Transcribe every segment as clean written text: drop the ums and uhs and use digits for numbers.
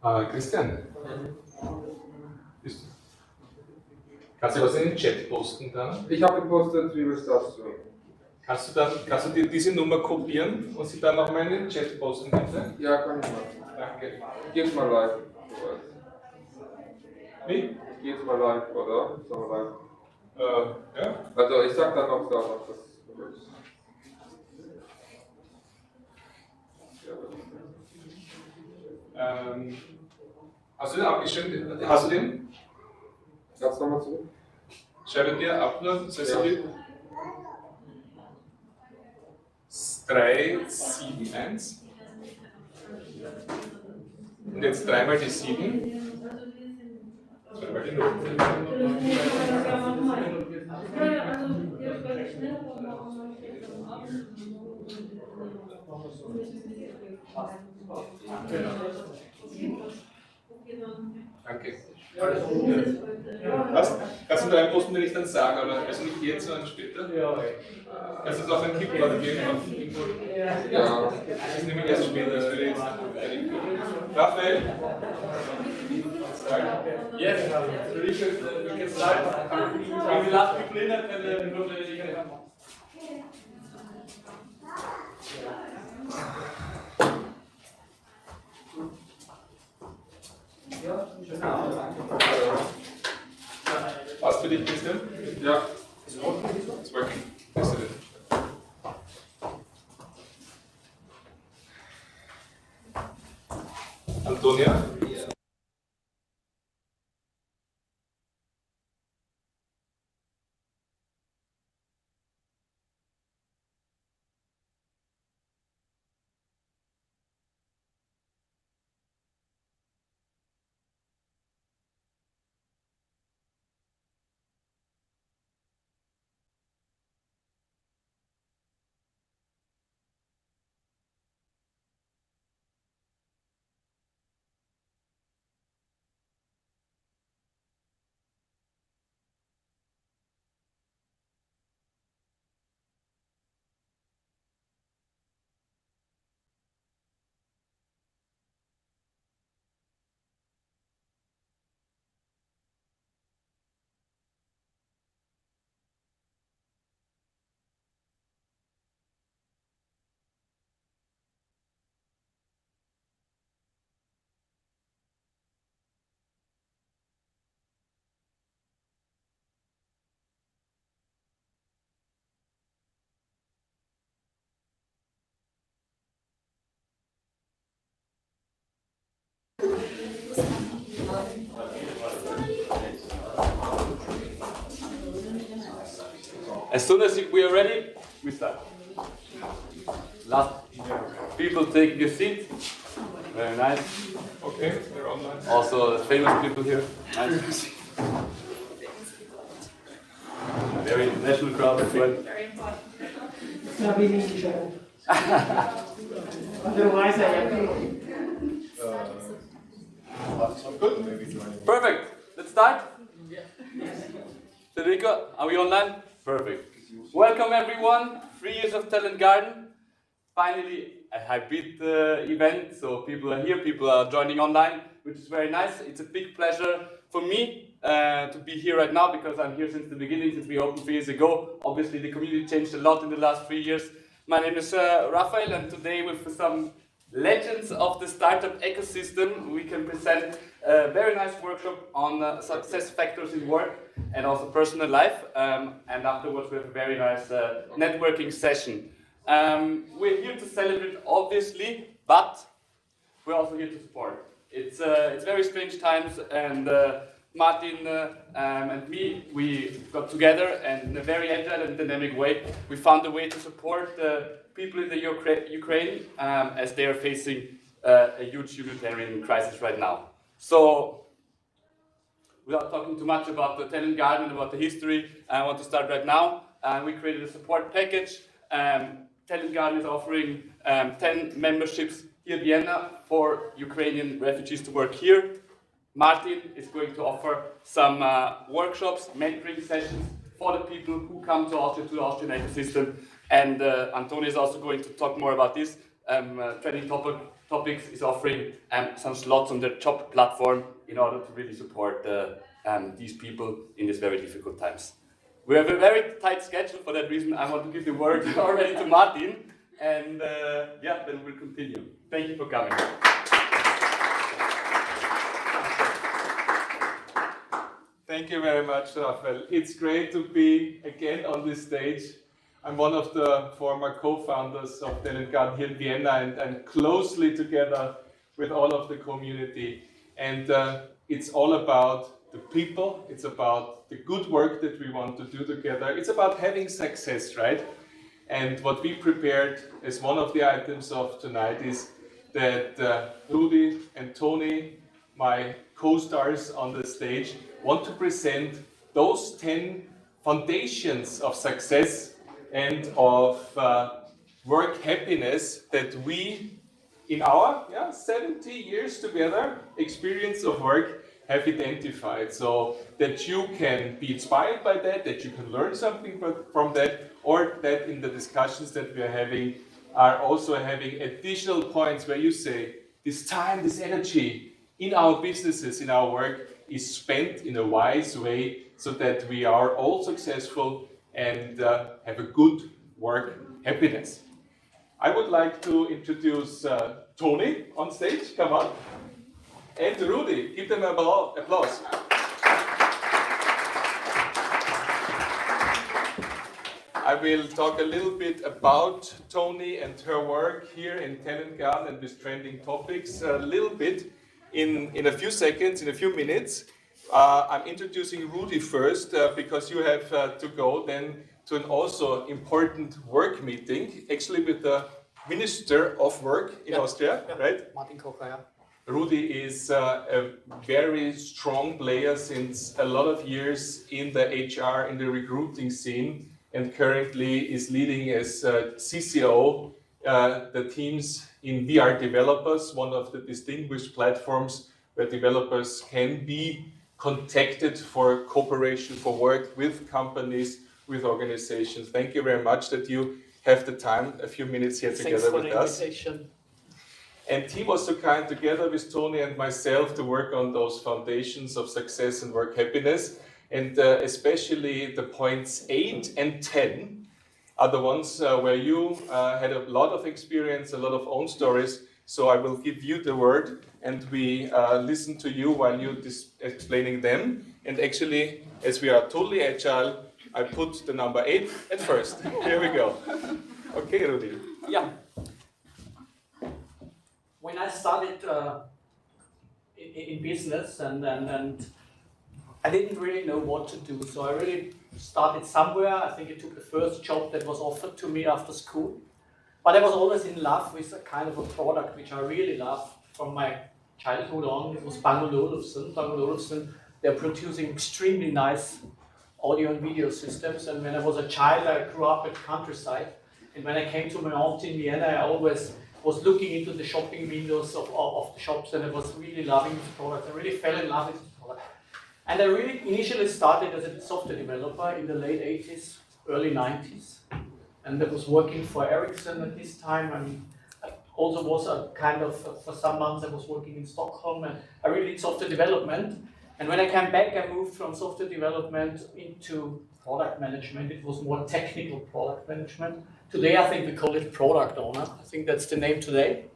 Christian, kannst du was in den Chat posten dann? Ich habe gepostet, wie willst du das tun? Kannst du dir diese Nummer kopieren und sie dann nochmal in den Chat posten, bitte? Ja, kann ich machen. Danke. Ich gehe jetzt mal live. Wie? Ich gehe jetzt mal live, oder? Sagen wir live. Ja. Also ich sag dann noch da was. Hast du den abgestimmt? Hast du den? Sag's nochmal zu. Schreibe dir ab, das heißt Ja. 371. Und jetzt dreimal die 7. Zweimal die 0. Danke. Was? Kannst du da posten, wenn ich dann sage, aber also nicht jetzt, sondern später? Ja. Kannst du es auf ein Kickboard geben? Ja. Das ist nämlich erst später, das würde jetzt. Raphael? Yes, we can start. We will ask people in and then go to the Passt für dich, Christian? Ja. It's working. Excellent. Antonia? As soon as we are ready, we start. Last people taking a seat. Very nice. Okay, they're online. Also the famous people here. Nice. Very national crowd as well. Very important. It's not being easy show. Otherwise, I am. Perfect. Let's start. Federico, are we online? Perfect. Welcome everyone. 3 years of Talent Garden. Finally a hybrid event, so people are here, people are joining online, which is very nice. It's a big pleasure for me to be here right now because I'm here since the beginning, since we opened 3 years ago. Obviously the community changed a lot in the last 3 years. My name is Raphael, and today with some legends of the startup ecosystem we can present a very nice workshop on success factors in work and also personal life, and afterwards we have a very nice networking session. We're here to celebrate obviously, but we're also here to support. It's very strange times, and Martin and me, we got together and in a very agile and dynamic way we found a way to support the people in the Ukraine as they are facing a huge humanitarian crisis right now. So, without talking too much about the Talent Garden, about the history, I want to start right now. We created a support package. Talent Garden is offering 10 memberships here in Vienna for Ukrainian refugees to work here. Martin is going to offer some workshops, mentoring sessions for the people who come to Austria, to the Austrian ecosystem. And Antonia is also going to talk more about this. Topics is offering some slots on their job platform in order to really support these people in these very difficult times. We have a very tight schedule. For that reason, I want to give the word already to Martin, and yeah, then we'll continue. Thank you for coming. Thank you very much, Raphael. It's great to be again on this stage. I'm one of the former co-founders of Talent Garden here in Vienna, and I'm closely together with all of the community. And it's all about the people. It's about the good work that we want to do together. It's about having success, right? And what we prepared as one of the items of tonight is that Rudi and Tony, my co-stars on the stage, want to present those 10 foundations of success and of work happiness that we, in our 70 years together experience of work, have identified, so that you can be inspired by that you can learn something from that, or that in the discussions that we are having are also having additional points where you say, this time, this energy in our businesses, in our work, is spent in a wise way so that we are all successful and have a good work happiness. I would like to introduce Tony on stage, come on, and Rudi. Give them applause. I will talk a little bit about Tony and her work here in Talent Garden and with TrendingTopics a little bit in a few seconds, in a few minutes. I'm introducing Rudi first because you have to go then to an also important work meeting, actually with the Minister of Work in Austria, right? Martin Kocher, yeah. Rudi is a very strong player since a lot of years in the HR, in the recruiting scene, and currently is leading as CCO the teams in WeAreDevelopers, one of the distinguished platforms where developers can be contacted for cooperation, for work with companies, with organizations. Thank you very much that you have the time, a few minutes here together with us. And he was so kind, together with Tony and myself, to work on those foundations of success and work happiness. And especially the points 8 and 10 are the ones where you had a lot of experience, a lot of own stories. So I will give you the word and we listen to you while you're explaining them. And actually, as we are totally agile, I put the number 8 at first. Here we go. Okay, Rudi. Yeah. When I started in business and I didn't really know what to do, so I really started somewhere. I think I took the first job that was offered to me after school. But I was always in love with a kind of a product which I really loved from my childhood on. It was Bang & Olufsen. Bang & Olufsen, they're producing extremely nice audio and video systems. And when I was a child, I grew up at the countryside. And when I came to my aunt in Vienna, I always was looking into the shopping windows of the shops, and I was really loving this product. I really fell in love with this product. And I really initially started as a software developer in the late 80s, early 90s. And I was working for Ericsson at this time. And I also was a kind of, for some months I was working in Stockholm, and I really did software development. And when I came back, I moved from software development into product management. It was more technical product management. Today, I think we call it product owner. I think that's the name today.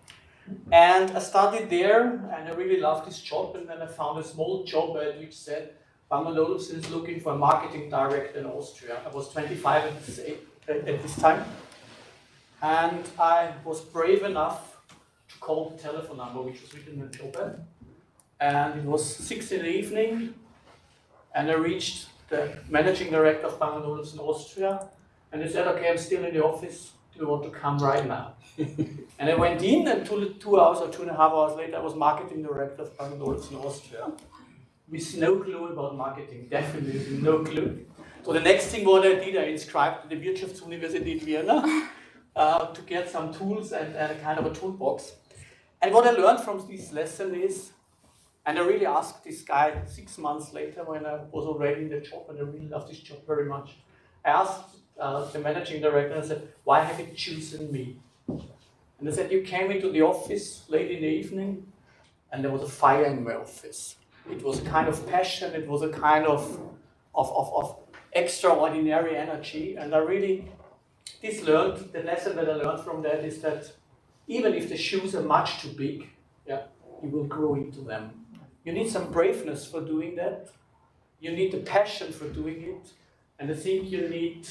And I started there, and I really loved this job. And then I found a small job which said, Bang & Olufsen is looking for a marketing director in Austria. I was 25 at this time. And I was brave enough to call the telephone number, which was written in the job ad. And it was 6 in the evening, and I reached the managing director of Bang & Olufsen Austria, and he said, okay, I'm still in the office, do you want to come right now? And I went in, and 2 hours or 2.5 hours later, I was marketing director of Bang & Olufsen Austria, with no clue about marketing, definitely no clue. So the next thing what I did, I inscribed to the Wirtschaftsuniversität Vienna to get some tools and a kind of a toolbox. And what I learned from this lesson is, and I really asked this guy 6 months later when I was already in the job, and I really loved this job very much. I asked the managing director, and I said, why have you chosen me? And And they said, you came into the office late in the evening and there was a fire in my office. It was a kind of passion, it was a kind of extraordinary energy. And I really, the lesson that I learned from that is that even if the shoes are much too big, yeah, you will grow into them. You need some braveness for doing that. You need the passion for doing it. And I think you need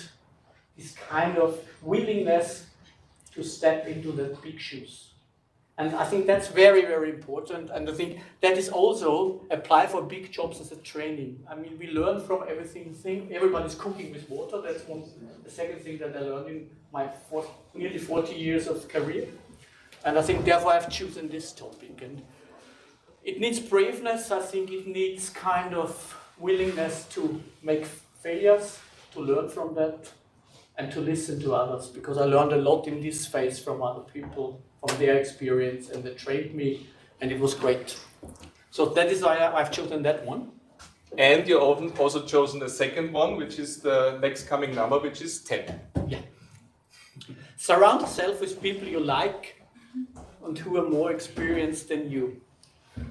this kind of willingness to step into the big shoes. And I think that's very, very important. And I think that is also apply for big jobs as a training. I mean, we learn from everything. Everybody's cooking with water. That's the second thing that I learned in my nearly 40 years of career. And I think therefore I've chosen this topic. And it needs braveness. I think it needs kind of willingness to make failures, to learn from that, and to listen to others. Because I learned a lot in this phase from other people, from their experience, and they trained me, and it was great. So that is why I've chosen that one. And you also chosen the second one, which is the next coming number, which is 10. Yeah. Surround yourself with people you like and who are more experienced than you.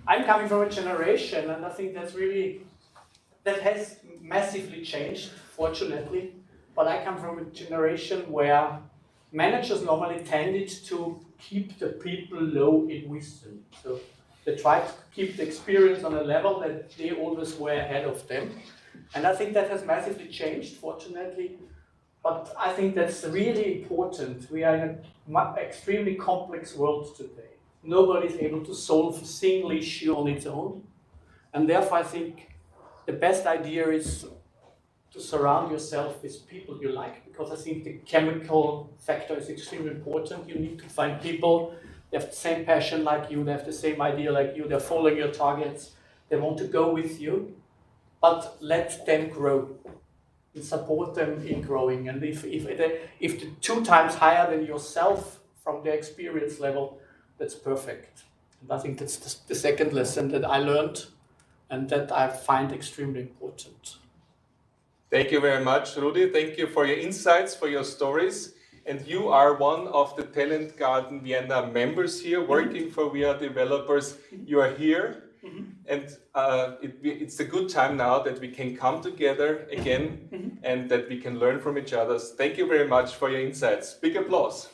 I'm coming from a generation, and I think that has massively changed, fortunately. But I come from a generation where managers normally tended to keep the people low in wisdom. So they tried to keep the experience on a level that they always were ahead of them. And I think that has massively changed, fortunately. But I think that's really important. We are in an extremely complex world today. Nobody is able to solve a single issue on its own. And therefore I think the best idea is to surround yourself with people you like, because I think the chemical factor is extremely important. You need to find people, they have the same passion like you, they have the same idea like you, they're following your targets, they want to go with you, but let them grow and support them in growing. And if they're 2 times higher than yourself from their experience level, that's perfect. And I think that's the second lesson that I learned and that I find extremely important. Thank you very much, Rudi. Thank you for your insights, for your stories. And you are one of the Talent Garden Vienna members here, working for WeAreDevelopers. You are here. And it's a good time now that we can come together again and that we can learn from each other. Thank you very much for your insights. Big applause.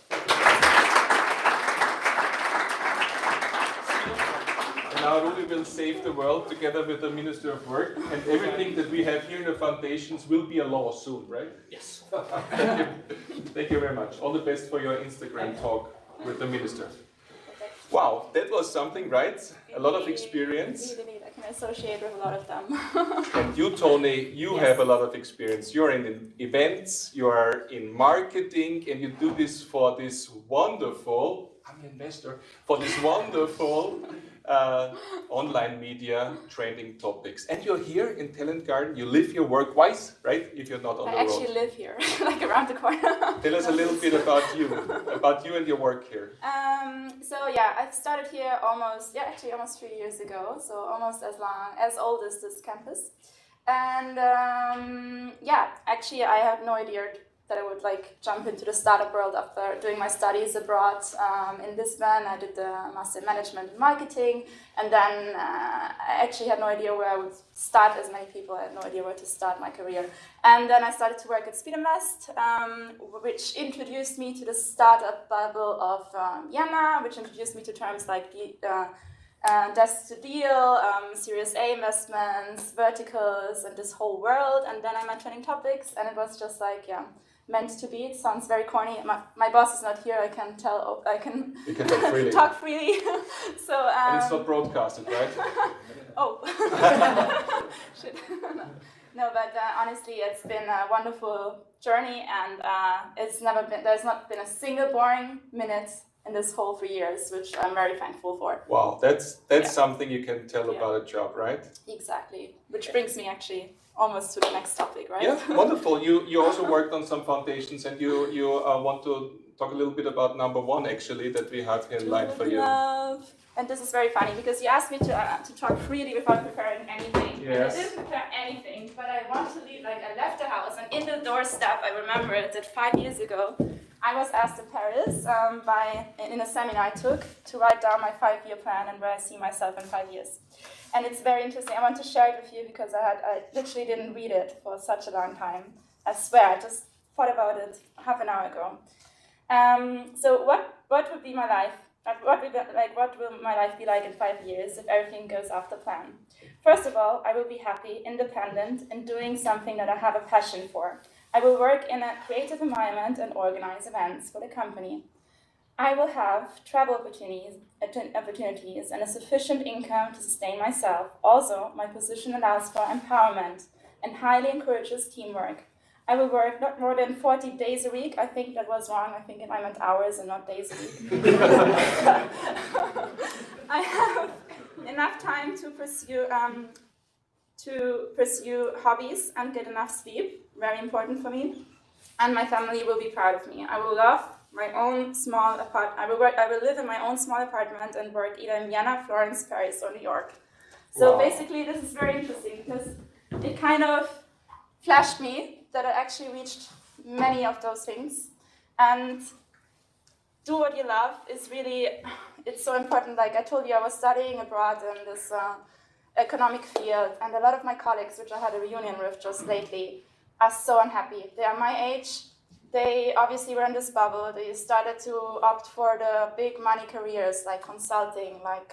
Now Rudi will save the world together with the Minister of Work, and everything that we have here in the foundations will be a law soon, right? Yes. Thank you very much. All the best for your Instagram talk with the Minister. Wow, that was something, right? A lot of experience. Indeed, I can associate with a lot of them. And you, Tony, you have a lot of experience. You're in events, you are in marketing, and you do this for this wonderful, I'm an investor, for this wonderful online media trending topics. And you're here in Talent Garden, you live here work-wise, right? If you're not on the road. I actually live here, like around the corner. Tell us a little bit about you and your work here. So yeah, I started here almost 3 years ago, so almost as old as this campus. And actually I had no idea that I would jump into the startup world after doing my studies abroad in Lisbon. I did the Master in Management and Marketing, and then I actually had no idea where I would start, as many people. I had no idea where to start my career. And then I started to work at Speed Invest, which introduced me to the startup bubble of Vienna, which introduced me to terms like desk to deal, Series A investments, verticals, and this whole world. And then I met TrendingTopics, and it was just meant to be. It sounds very corny. My boss is not here. I can tell. I can talk freely. Talk freely. So. And it's not broadcasted, right? Oh. Shit. No, but honestly, it's been a wonderful journey, and there's not been a single boring minute in this whole 3 years, which I'm very thankful for. Wow, that's something you can tell about a job, right? Exactly. Which brings me actually almost to the next topic, right? Yeah, wonderful. You also worked on some foundations, and you want to talk a little bit about number 1 actually that we have here in line for you. And this is very funny because you asked me to talk freely without preparing anything. Yes. And I didn't prepare anything, but I want to leave. I left the house, and in the doorstep, I remember it that 5 years ago, I was asked in Paris in a seminar I took to write down my 5-year plan and where I see myself in 5 years. And it's very interesting. I want to share it with you because I literally didn't read it for such a long time. I swear, I just thought about it half an hour ago. So what would be my life? What will my life be like in 5 years if everything goes after plan? First of all, I will be happy, independent, and doing something that I have a passion for. I will work in a creative environment and organize events for the company. I will have travel opportunities and a sufficient income to sustain myself. Also, my position allows for empowerment and highly encourages teamwork. I will work not more than 40 days a week. I think that was wrong. I think I meant hours and not days a week. I have enough time to pursue hobbies and get enough sleep. Very important for me. And my family will be proud of me. I will love my own small apartment. I will live in my own small apartment and work either in Vienna, Florence, Paris, or New York. So basically, this is very interesting because it kind of flashed me that I actually reached many of those things. And do what you love is really, it's so important. Like I told you, I was studying abroad in this economic field, and a lot of my colleagues, which I had a reunion with just lately, are so unhappy. They are my age. They obviously were in this bubble. They started to opt for the big money careers like consulting, like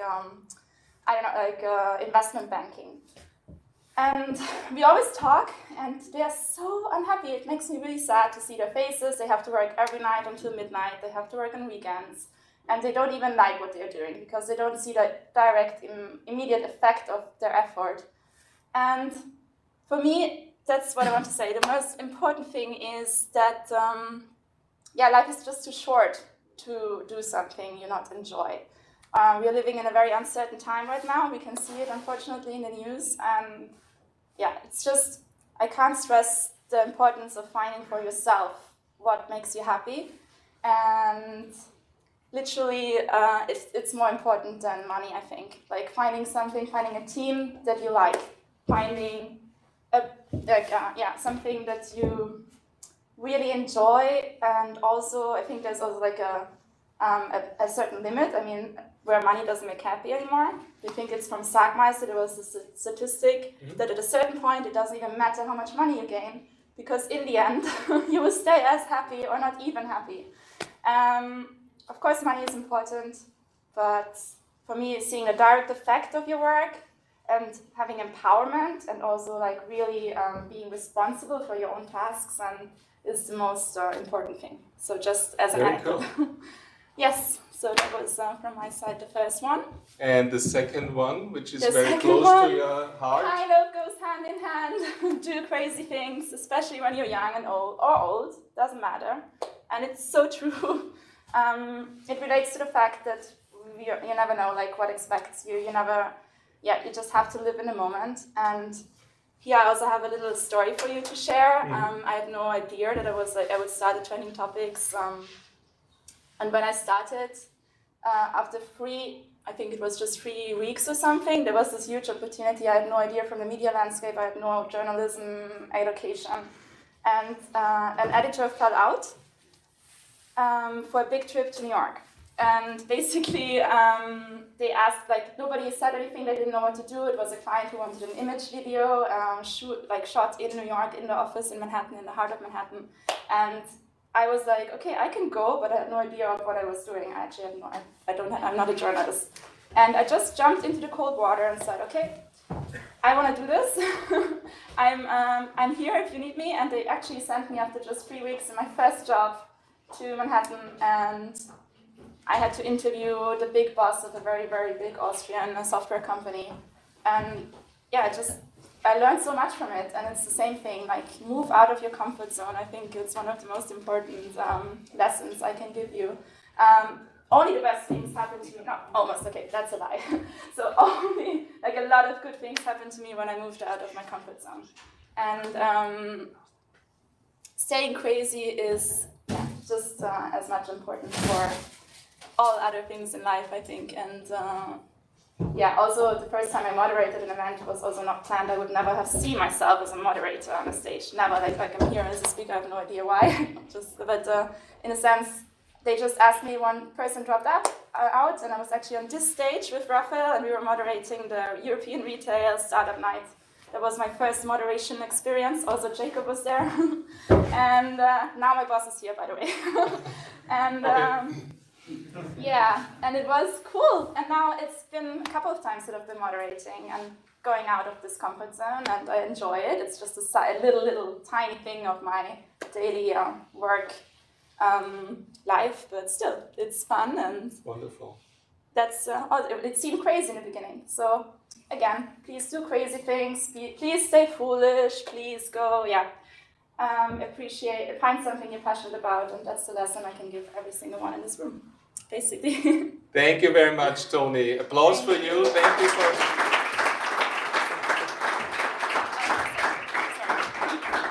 investment banking. And we always talk, and they are so unhappy. It makes me really sad to see their faces. They have to work every night until midnight. They have to work on weekends. And they don't even like what they're doing because they don't see the direct, immediate effect of their effort. And for me, that's what I want to say. The most important thing is that, life is just too short to do something you not enjoy. We are living in a very uncertain time right now. We can see it, unfortunately, in the news. And it's just, I can't stress the importance of finding for yourself what makes you happy. And literally, it's more important than money, I think. Like finding a team that you like, finding something that you really enjoy, and also I think there's also like a certain limit. I mean, where money doesn't make happy anymore. I think it's from Sagmeister. There was a statistic that at a certain point it doesn't even matter how much money you gain, because in the end you will stay as happy or not even happy. Of course, money is important, but for me, seeing the direct effect of your work and having empowerment and also like really being responsible for your own tasks is the most important thing. So just as an anecdote. Cool. Yes, so that was from my side the first one. And the second one, which is very close to your heart? Kind of goes hand in hand. Do crazy things, especially when you're young and old, or old, doesn't matter. And it's so true. It relates to the fact that you never know like what expects you. You just have to live in the moment. And here I also have a little story for you to share. I had no idea that I would start at TrendingTopics. And when I started, after I think it was just 3 weeks or something, there was this huge opportunity. I had no idea from the media landscape. I had no journalism education. And an editor fell out for a big trip to New York. And basically, they asked, like, nobody said anything, they didn't know what to do. It was a client who wanted an image video, shot in New York, in the office in Manhattan, in the heart of Manhattan. And I was like, okay, I can go, but I had no idea of what I was doing. I actually I'm not a journalist. And I just jumped into the cold water and said, okay, I want to do this. I'm here if you need me. And they actually sent me after just 3 weeks in my first job to Manhattan, and I had to interview the big boss of a very, very big Austrian software company. And I learned so much from it, and it's the same thing, like move out of your comfort zone. I think it's one of the most important lessons I can give you. Only the best things happen to me, not almost, okay, that's a lie. So only, like a lot of good things happened to me when I moved out of my comfort zone. And staying crazy is just as much important for all other things in life, I think. And yeah, also the first time I moderated an event was also not planned. I would never have seen myself as a moderator on a stage. Never, like I'm here as a speaker, I have no idea why. But in a sense, they just asked me, one person dropped out, and I was actually on this stage with Raphael, and we were moderating the European Retail Startup Night. That was my first moderation experience. Also, Jacob was there. And now my boss is here, by the way. And yeah, and it was cool. And now it's been a couple of times that I've been moderating and going out of this comfort zone, and I enjoy it. It's just a little tiny thing of my daily work life, but still, it's fun. And Wonderful. that's it seemed crazy in the beginning. So again, please do crazy things. Please stay foolish. Please go, find something you're passionate about, and that's the lesson I can give every single one in this room, basically. Thank you very much, Tony. Applause for you. Thank you for.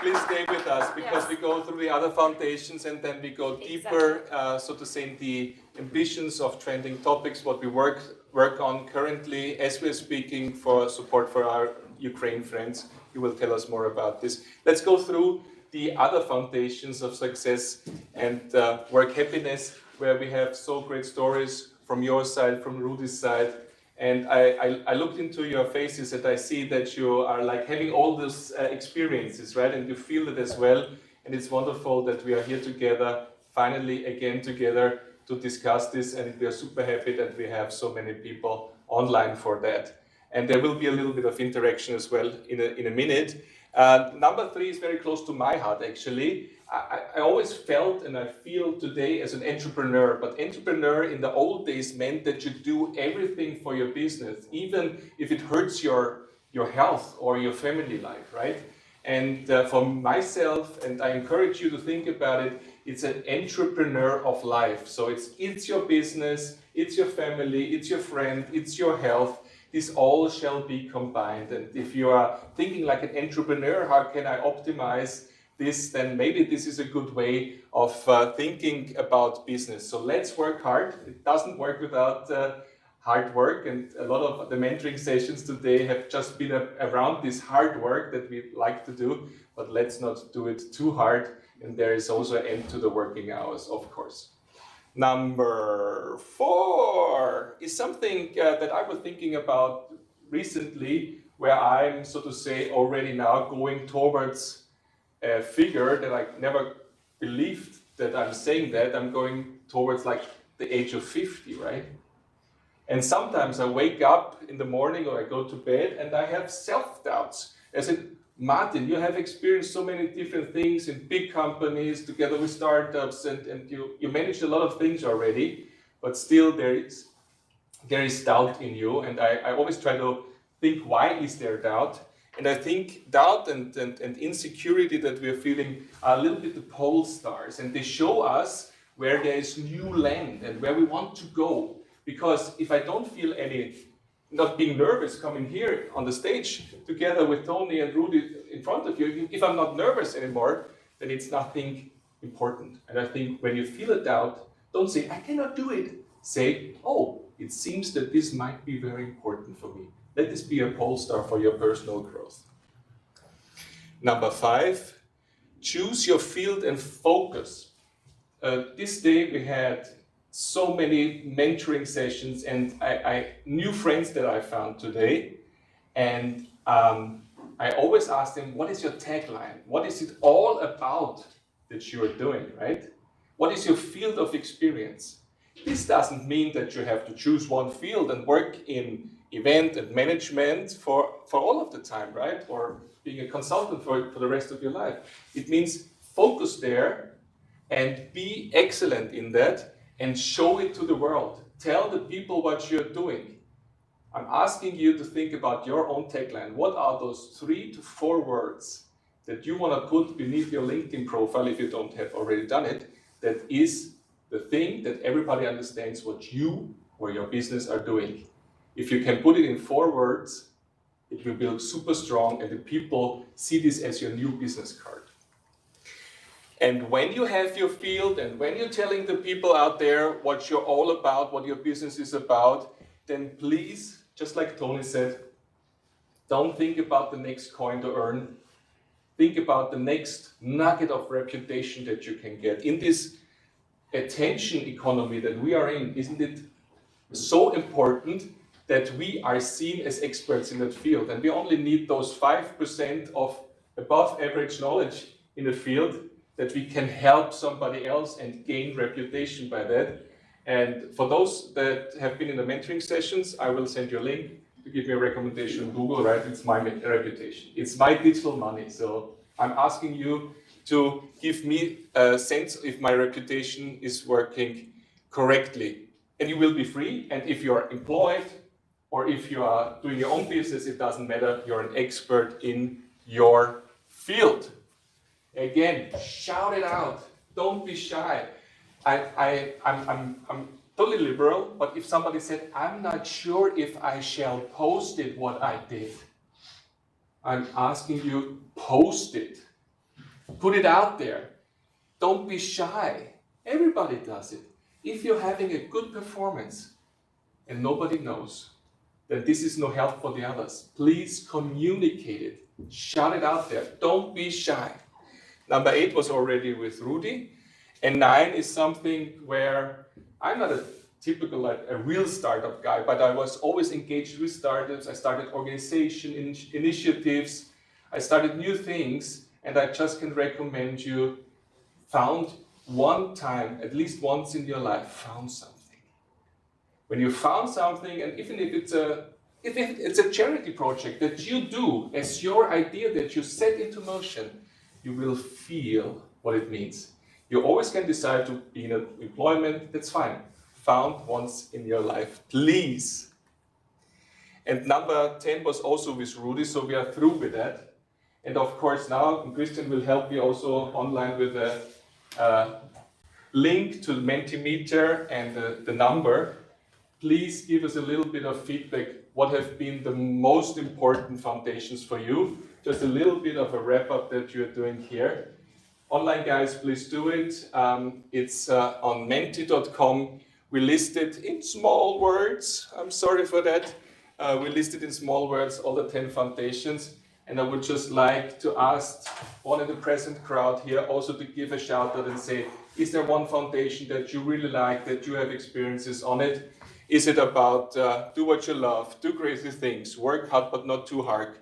Please stay with us because we go through the other foundations and then we go deeper, so to say, in the ambitions of trending topics, what we work on currently as we're speaking for support for our Ukraine friends. You will tell us more about this. Let's go through the other foundations of success and work happiness, where we have so great stories from your side, from Rudi's side. And I looked into your faces and I see that you are like having all those experiences, right? And you feel it as well. And it's wonderful that we are here together, finally again together to discuss this. And we are super happy that we have so many people online for that. And there will be a little bit of interaction as well in a minute. Number 3 is very close to my heart, actually. I always felt and I feel today as an entrepreneur, but entrepreneur in the old days meant that you do everything for your business, even if it hurts your health or your family life, right? And for myself, and I encourage you to think about it, it's an entrepreneur of life. So it's your business, it's your family, it's your friend, it's your health. This all shall be combined. And if you are thinking like an entrepreneur, how can I optimize this, then maybe this is a good way of thinking about business. So let's work hard. It doesn't work without hard work, and a lot of the mentoring sessions today have just been around this hard work that we like to do, but let's not do it too hard, and there is also an end to the working hours, of course. Number 4 is something that I was thinking about recently, where I'm, so to say, already now going towards a figure that I never believed that I'm saying that. I'm going towards like the age of 50, right? And sometimes I wake up in the morning or I go to bed and I have self-doubts. I said, Martin, you have experienced so many different things in big companies together with startups, and you managed a lot of things already, but still there is doubt in you. And I always try to think, why is there doubt? And I think doubt and insecurity that we're feeling are a little bit the pole stars, and they show us where there is new land and where we want to go. Because if I don't feel not being nervous coming here on the stage together with Tony and Rudi in front of you, if I'm not nervous anymore, then it's nothing important. And I think when you feel a doubt, don't say, I cannot do it. Say, oh, it seems that this might be very important for me. Let this be a pole star for your personal growth. Number 5, choose your field and focus. This day we had so many mentoring sessions, and I new friends that I found today. And I always ask them, what is your tagline? What is it all about that you are doing, right? What is your field of experience? This doesn't mean that you have to choose one field and work in event and management for all of the time, right? Or being a consultant for the rest of your life. It means focus there and be excellent in that and show it to the world. Tell the people what you're doing. I'm asking you to think about your own tagline. What are those 3 to 4 words that you want to put beneath your LinkedIn profile, if you don't have already done it, that is the thing that everybody understands what you or your business are doing. If you can put it in 4 words, it will be super strong, and the people see this as your new business card. And when you have your field, and when you're telling the people out there what you're all about, what your business is about, then please just like Tony said, don't think about the next coin to earn. Think about the next nugget of reputation that you can get. In this attention economy that we are in, isn't it so important that we are seen as experts in that field? And we only need those 5% of above average knowledge in the field that we can help somebody else and gain reputation by that. And for those that have been in the mentoring sessions, I will send you a link to give me a recommendation on Google, right? It's my reputation. It's my digital money. So I'm asking you to give me a sense if my reputation is working correctly. And you will be free. And if you're employed or if you are doing your own business, it doesn't matter. You're an expert in your field. Again, shout it out. Don't be shy. I'm totally liberal, but if somebody said, I'm not sure if I shall post it, what I did, I'm asking you, post it. Put it out there. Don't be shy. Everybody does it. If you're having a good performance and nobody knows, then this is no help for the others. Please communicate it. Shout it out there. Don't be shy. Number 8 was already with Rudi. And 9 is something where I'm not a typical, like a real startup guy, but I was always engaged with startups. I started organization initiatives. I started new things, and I just can recommend you found one time, at least once in your life, found something. When you found something, and even if it's a charity project that you do as your idea that you set into motion, you will feel what it means. You always can decide to be in employment, that's fine. Found once in your life, please. And number 10 was also with Rudi, so we are through with that. And of course now, Christian will help me also online with a link to the Mentimeter and the number. Please give us a little bit of feedback. What have been the most important foundations for you? Just a little bit of a wrap-up that you're doing here. Online guys, please do it. It's on menti.com. We listed in small words. I'm sorry for that. We listed in small words all the 10 foundations. And I would just like to ask one in the present crowd here also to give a shout out and say, is there one foundation that you really like, that you have experiences on it? Is it about do what you love, do crazy things, work hard but not too hard,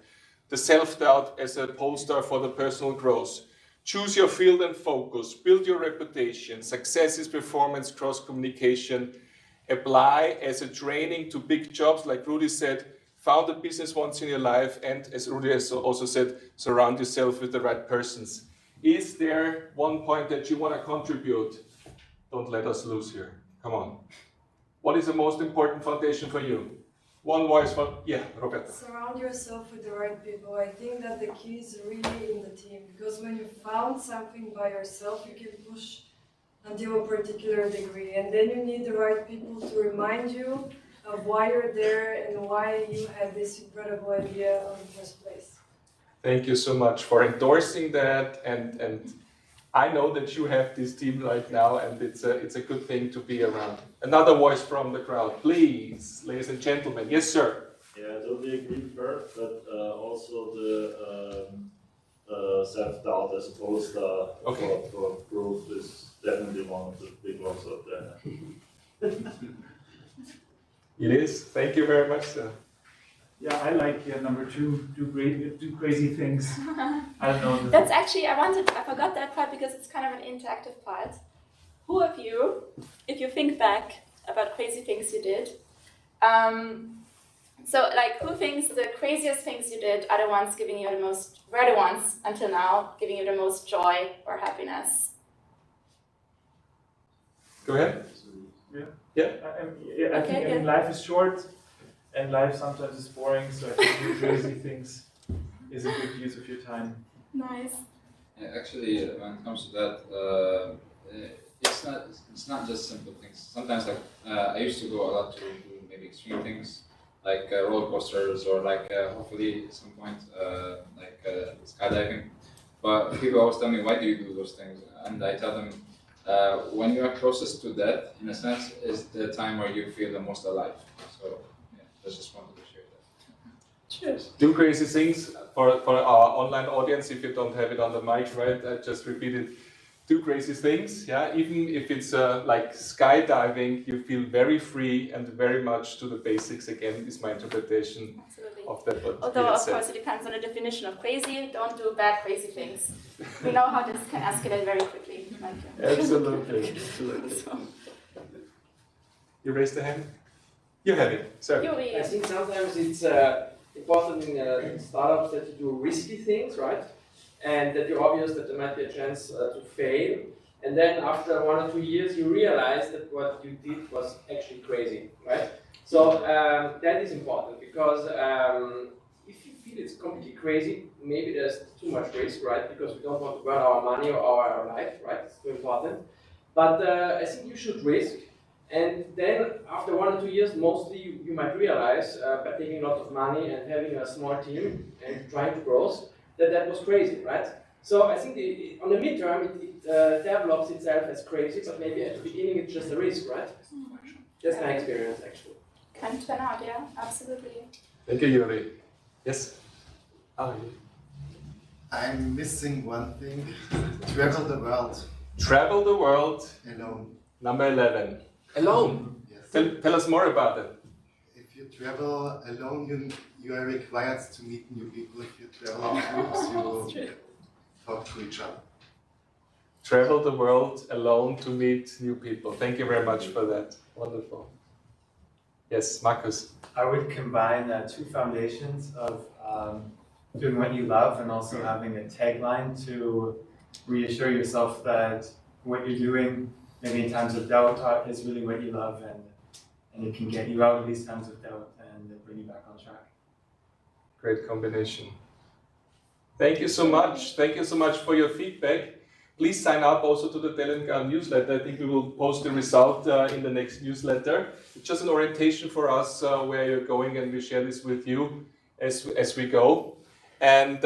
the self-doubt as a pollstar for the personal growth, choose your field and focus, build your reputation, success is performance, cross-communication, apply as a training to big jobs, like Rudi said, found a business once in your life, and as Rudi has also said, surround yourself with the right persons. Is there one point that you want to contribute? Don't let us lose here. Come on. What is the most important foundation for you? One voice for, yeah, Roberta. Surround yourself with the right people. I think that the key is really in the team, because when you found something by yourself, you can push until a particular degree, and then you need the right people to remind you of why you're there and why you had this incredible idea in the first place. Thank you so much for endorsing that, and I know that you have this team right now, and it's a good thing to be around. Another voice from the crowd, please, ladies and gentlemen. Yes, sir. Yeah, I totally agree with her, but also the self-doubt, I suppose, for growth is definitely one of the big ones out there. It is. Thank you very much, sir. Yeah, I like number 2, do crazy things. I don't know. That's actually, I forgot that part because it's kind of an interactive part. Who of you, if you think back about crazy things you did, so like who thinks the craziest things you did are the ones giving you the most, were the ones until now giving you the most joy or happiness? Go ahead. Yeah. I think life is short, and life sometimes is boring. So I think doing crazy things is a good use of your time. Nice. Yeah, actually, when it comes to that, it's not just simple things. Sometimes, like I used to go a lot to maybe extreme things, like roller coasters, or like hopefully at some point skydiving. But people always tell me, why do you do those things? And I tell them, when you are closest to death, in a sense, is the time where you feel the most alive. So yeah, that's just one of the Do crazy things for our online audience. If you don't have it on the mic, right? I just repeated. Do crazy things. Yeah, even if it's like skydiving, you feel very free and very much to the basics. Again, is my interpretation of that. Although, of course, it depends on the definition of crazy. Don't do bad, crazy things. We know how this can escalate very quickly. Absolutely. So. You raised the hand? You have it, sir. I think sometimes it's important in startups that you do risky things, right? And that you're obvious that there might be a chance to fail. And then after 1 or 2 years, you realize that what you did was actually crazy, right? So that is important because if you feel it's completely crazy, maybe there's too much risk, right? Because we don't want to burn our money or our life, right? It's too important. But I think you should risk. And then after 1 or 2 years, mostly you might realize by taking a lot of money and having a small team and trying to grow, that was crazy, right? So I think on the midterm, it develops itself as crazy, but maybe at the beginning it's just a risk, right? That's my experience, actually. Can turn out, yeah, absolutely. Thank you, Yuri. Yes? I'm missing one thing. Travel the world. Travel the world. Alone. Number 11. Alone? Yes. Tell us more about it. If you travel alone, you are required to meet new people. If you travel in groups, you talk to each other. Travel the world alone to meet new people. Thank you very much for that. Wonderful. Yes, Markus. I would combine two foundations of doing what you love and also having a tagline to reassure yourself that what you're doing, maybe in times of doubt, is really what you love, and it can get you out of these times of doubt and bring you back on track. Great combination. Thank you so much. Thank you so much for your feedback. Please sign up also to the Talent Garden newsletter. I think we will post the result in the next newsletter. It's just an orientation for us where you're going, and we share this with you as we go. And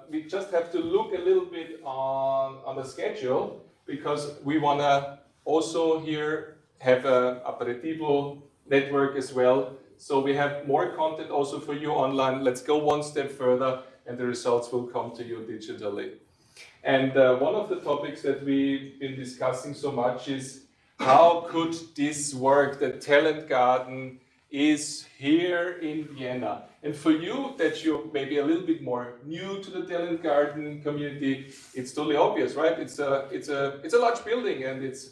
we just have to look a little bit on the schedule, because we want to also here have an Aperitivo network as well. So we have more content also for you online. Let's go one step further, and the results will come to you digitally. And one of the topics that we've been discussing so much is how could this work? The Talent Garden is here in Vienna. And for you, that you're maybe a little bit more new to the Talent Garden community, it's totally obvious, right? It's a large building, and it's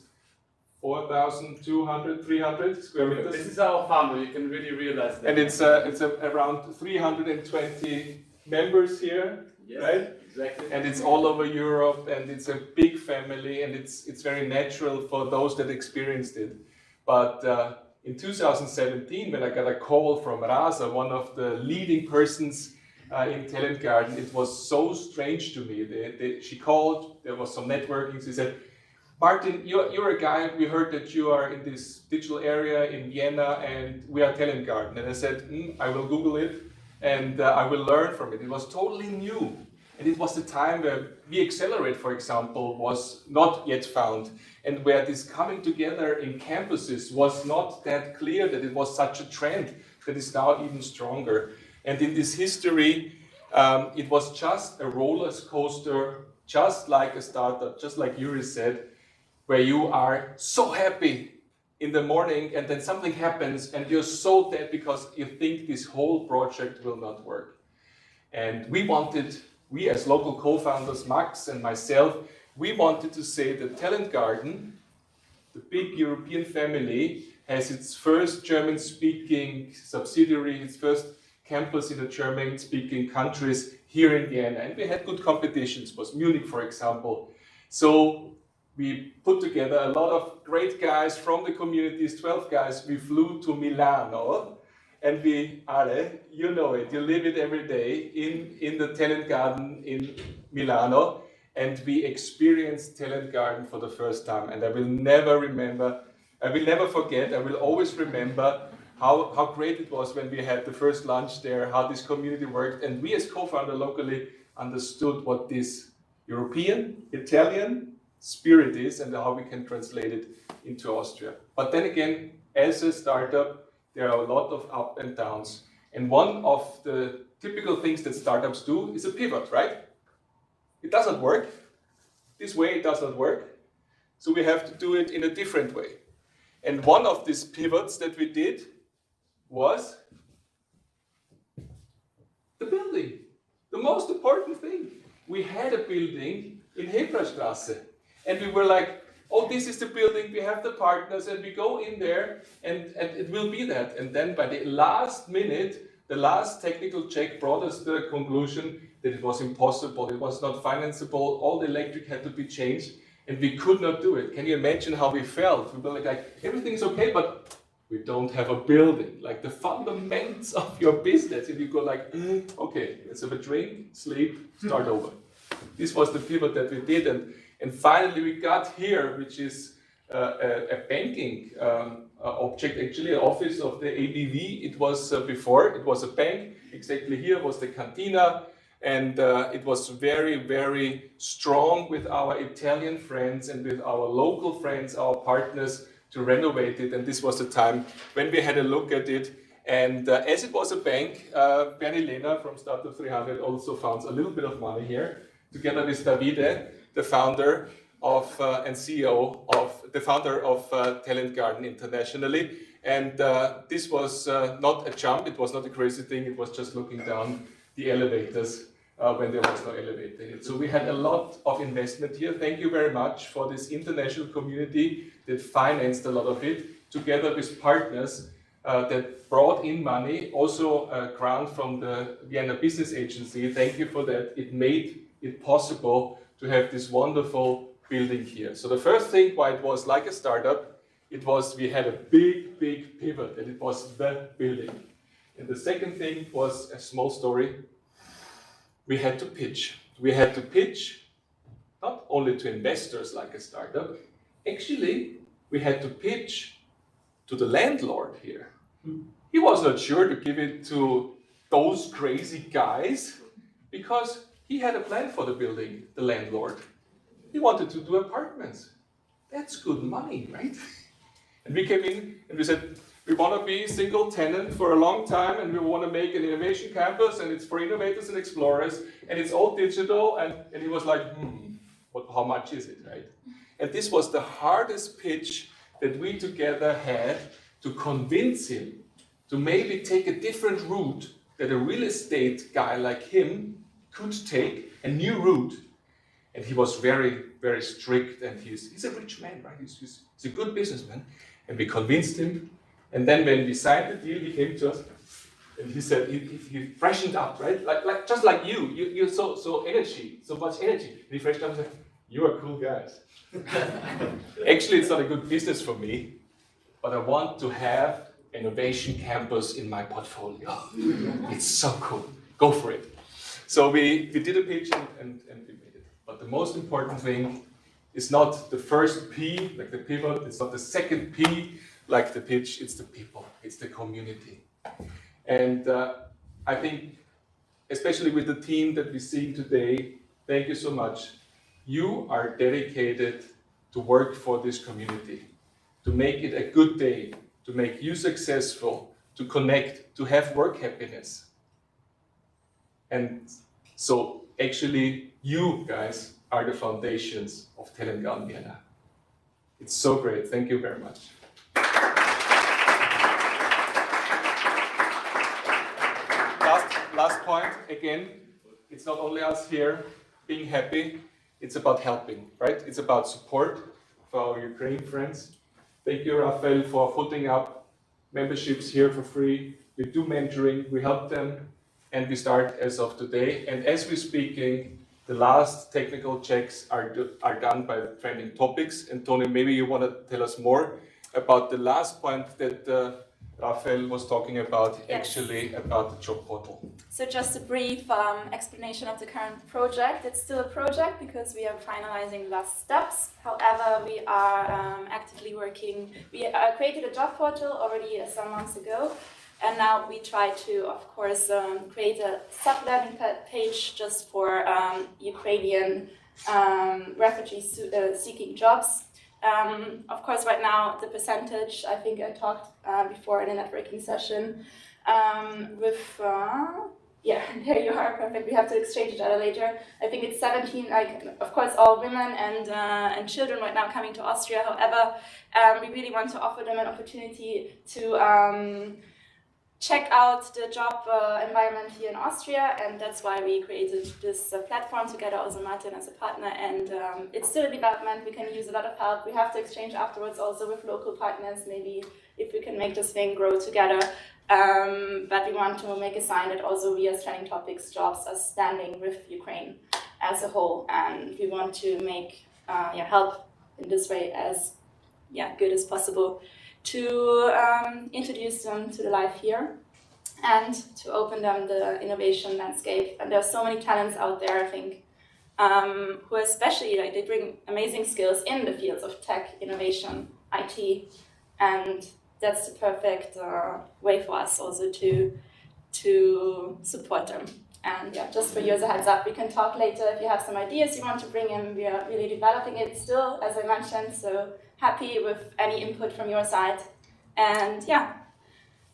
4,200, 300 square meters. This is our founder, you can really realize that. And it's around 320 members here, yes, right? Exactly. And it's all over Europe, and it's a big family, and it's very natural for those that experienced it. But in 2017, when I got a call from Rasa, one of the leading persons in Talent Garden, it was so strange to me. She called, there was some networking, she said, Martin, you're a guy, we heard that you are in this digital area in Vienna, and we are Talent Garden. And I said, I will Google it, and I will learn from it. It was totally new. And it was the time where WeAccelerate, for example, was not yet found, and where this coming together in campuses was not that clear that it was such a trend that is now even stronger. And in this history, it was just a roller coaster, just like a startup, just like Yuri said, where you are so happy in the morning, and then something happens, and you're so dead because you think this whole project will not work. And we as local co-founders, Max and myself, we wanted to say that Talent Garden, the big European family, has its first German-speaking subsidiary, its first campus in the German-speaking countries here in Vienna. And we had good competitions, it was Munich, for example. So we put together a lot of great guys from the communities, 12 guys. We flew to Milano. And Ale, you know it, you live it every day in the Talent Garden in Milano, and we experienced Talent Garden for the first time. And I will never forget, I will always remember how great it was when we had the first lunch there, how this community worked, and we as co-founder locally understood what this European, Italian spirit is and how we can translate it into Austria. But then again, as a startup, there are a lot of ups and downs, And one of the typical things that startups do is a pivot, right? It doesn't work. This way it does not work. So we have to do it in a different way. And one of these pivots that we did was the building. The most important thing. We had a building in Hebrastrasse. And we were like, oh, this is the building, we have the partners, and we go in there, and it will be that. And then by the last minute, the last technical check brought us to the conclusion that it was impossible, it was not financeable, all the electric had to be changed, and we could not do it. Can you imagine how we felt? We were like everything is okay, but we don't have a building, like the fundamentals of your business. And you go like, okay, let's have a drink, sleep, start over. This was the pivot that we did, and finally we got here, which is a banking object, actually an office of the ABV. It was before, it was a bank. Exactly here was the cantina, and it was very, very strong with our Italian friends and with our local friends, our partners, to renovate it. And this was the time when we had a look at it. And as it was a bank, Bernie Lehner from Startup 300 also found a little bit of money here, together with Davide, the founder of and CEO of the founder of Talent Garden internationally. And this was not a jump, it was not a crazy thing, it was just looking down the elevators when there was no elevator in it. So we had a lot of investment here. Thank you very much for this international community that financed a lot of it, together with partners that brought in money, also a grant from the Vienna Business Agency. Thank you for that. It made it possible to have this wonderful building here. So the first thing why it was like a startup, it was we had a big, big pivot, and it was the building. And the second thing was a small story. We had to pitch. We had to pitch not only to investors like a startup, actually we had to pitch to the landlord here. He was not sure to give it to those crazy guys because he had a plan for the building, the landlord. He wanted to do apartments. That's good money, right? And we came in and we said, we want to be single tenant for a long time, and we want to make an innovation campus, and it's for innovators and explorers, and it's all digital. And he was like, how much is it, right? And this was the hardest pitch that we together had to convince him to maybe take a different route that a real estate guy like him could take, a new route. And he was very, very strict, and he's a rich man, right? He's a good businessman. And we convinced him. And then when we signed the deal, he came to us and he said, he freshened up, right? Like just like you're so energy, so much energy. And he freshened up and said, you are cool guys. Actually, it's not a good business for me, but I want to have innovation campus in my portfolio. It's so cool. Go for it. So we did a pitch and we made it. But the most important thing is not the first P, like the pivot, it's not the second P, like the pitch, it's the people, it's the community. And I think, especially with the team that we see today, thank you so much. You are dedicated to work for this community, to make it a good day, to make you successful, to connect, to have work happiness. And so actually, you guys are the foundations of Talent Garden Vienna. It's so great. Thank you very much. Last point, again, it's not only us here being happy, it's about helping, right? It's about support for our Ukrainian friends. Thank you, Rafael, for putting up memberships here for free. We do mentoring, we help them, and we start as of today. And as we're speaking, the last technical checks are done by TrendingTopics. And Tony, maybe you want to tell us more about the last point that Rafael was talking about, yes. Actually about the job portal. So just a brief explanation of the current project. It's still a project because we are finalizing last steps. However, we are actively working. We created a job portal already some months ago. And now we try to, of course, create a sub-landing page just for Ukrainian refugees seeking jobs. Of course, right now, the percentage, I think I talked before in a networking session, Yeah, there you are, perfect. We have to exchange each other later. I think it's 17, like, of course, all women and children right now coming to Austria. However, we really want to offer them an opportunity to check out the job environment here in Austria, and that's why we created this platform together, also Martin as a partner, and it's still a development. We can use a lot of help. We have to exchange afterwards also with local partners, maybe if we can make this thing grow together. But we want to make a sign that also we as TrendingTopics jobs are standing with Ukraine as a whole, and we want to make help in this way as good as possible to introduce them to the life here and to open them the innovation landscape. And there are so many talents out there, I think, who especially they bring amazing skills in the fields of tech, innovation, IT, and that's the perfect way for us also to support them. And just for you as a heads up, we can talk later if you have some ideas you want to bring in. We are really developing it still, as I mentioned, so happy with any input from your side. And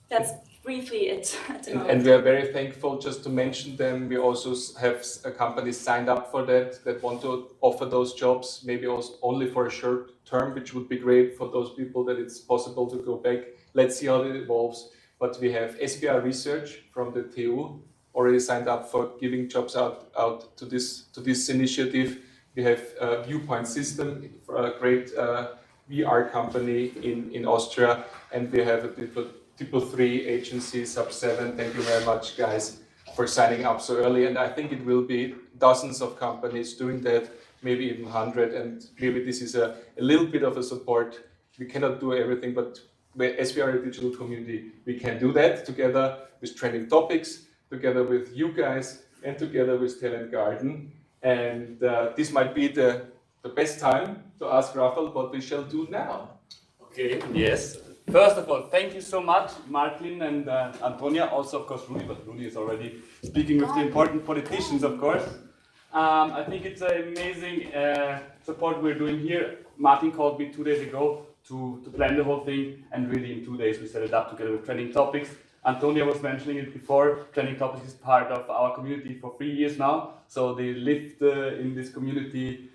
that's briefly it at the moment. And we are very thankful, just to mention them, we also have companies signed up for that want to offer those jobs, maybe also only for a short term, which would be great for those people that it's possible to go back. Let's see how it evolves. But we have SBR Research from the TU already signed up for giving jobs out to this initiative. We have Viewpoint System, a great VR company in Austria, and we have a Tipo 3 agency, Sub 7. Thank you very much, guys, for signing up so early. And I think it will be dozens of companies doing that, maybe even 100. And maybe this is a little bit of a support. We cannot do everything, but as we are a digital community, we can do that together with TrendingTopics, together with you guys, and together with Talent Garden. And this might be the best time to ask Rafael what we shall do now. Okay, yes. First of all, thank you so much, Martin and Antonia. Also, of course, Rudi, but Rudi is already speaking with the important politicians, of course. I think it's an amazing support we're doing here. Martin called me 2 days ago to plan the whole thing, and really in 2 days we set it up together with TrendingTopics. Antonia was mentioning it before. TrendingTopics is part of our community for 3 years now. So they lived in this community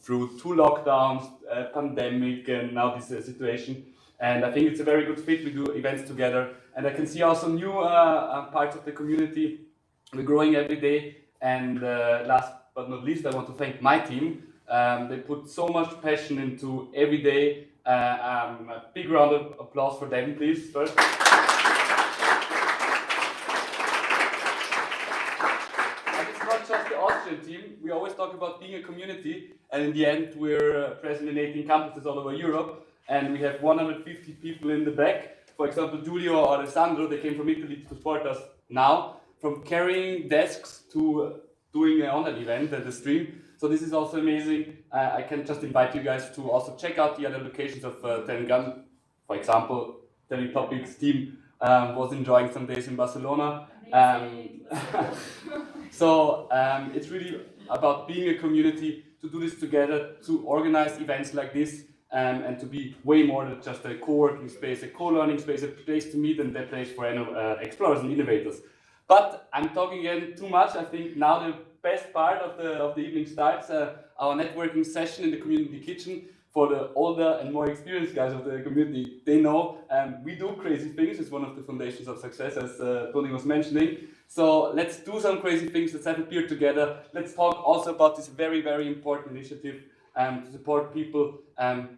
through 2 lockdowns, pandemic, and now this situation. And I think it's a very good fit. We do events together, and I can see also new parts of the community. We're growing every day. And last but not least, I want to thank my team. They put so much passion into every day. A big round of applause for them, please, first. Just the Austrian team. We always talk about being a community, and in the end we're present in 18 campuses all over Europe, and we have 150 people in the back. For example, Giulio or Alessandro, they came from Italy to support us now, from carrying desks to doing an online event at the stream. So this is also amazing. I can just invite you guys to also check out the other locations of Talent Garden. For example, TrendingTopics team was enjoying some days in Barcelona. So it's really about being a community, to do this together, to organize events like this, and to be way more than just a co-working space, a co-learning space, a place to meet, and a place for explorers and innovators. But I'm talking again too much. I think now the best part of the evening starts, our networking session in the community kitchen. For the older and more experienced guys of the community, they know we do crazy things. It's one of the foundations of success, as Tony was mentioning. So let's do some crazy things. Let's have a beer together. Let's talk also about this very, very important initiative to support people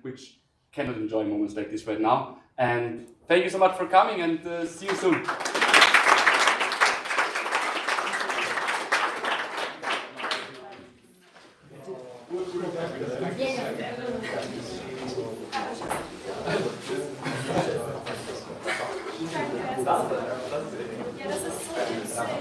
which cannot enjoy moments like this right now. And thank you so much for coming, and see you soon. Ja, das ist so insane.